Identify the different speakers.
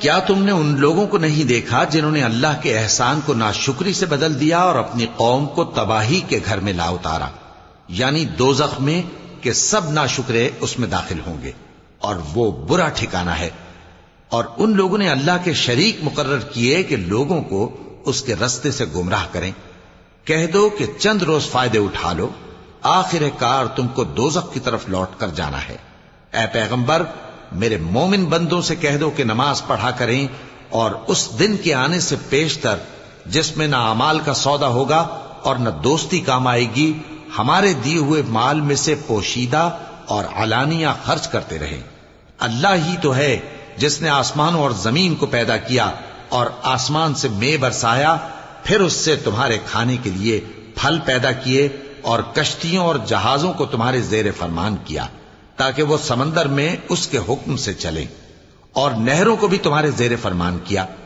Speaker 1: کیا تم نے ان لوگوں کو نہیں دیکھا جنہوں نے اللہ کے احسان کو ناشکری سے بدل دیا اور اپنی قوم کو تباہی کے گھر میں لا اتارا، یعنی دوزخ میں، کہ سب ناشکرے اس میں داخل ہوں گے اور وہ برا ٹھکانہ ہے۔ اور ان لوگوں نے اللہ کے شریک مقرر کیے کہ لوگوں کو اس کے رستے سے گمراہ کریں۔ کہہ دو کہ چند روز فائدے اٹھا لو، آخر کار تم کو دوزخ کی طرف لوٹ کر جانا ہے۔ اے پیغمبر، میرے مومن بندوں سے کہہ دو کہ نماز پڑھا کریں، اور اس دن کے آنے سے پیشتر جس میں نہ اعمال کا سودا ہوگا اور نہ دوستی کام آئے گی، ہمارے دیے ہوئے مال میں سے پوشیدہ اور علانیہ خرچ کرتے رہیں۔ اللہ ہی تو ہے جس نے آسمانوں اور زمین کو پیدا کیا اور آسمان سے مے برسایا، پھر اس سے تمہارے کھانے کے لیے پھل پیدا کیے اور کشتیوں اور جہازوں کو تمہارے زیر فرمان کیا تاکہ وہ سمندر میں اس کے حکم سے چلیں، اور نہروں کو بھی تمہارے زیر فرمان کیا۔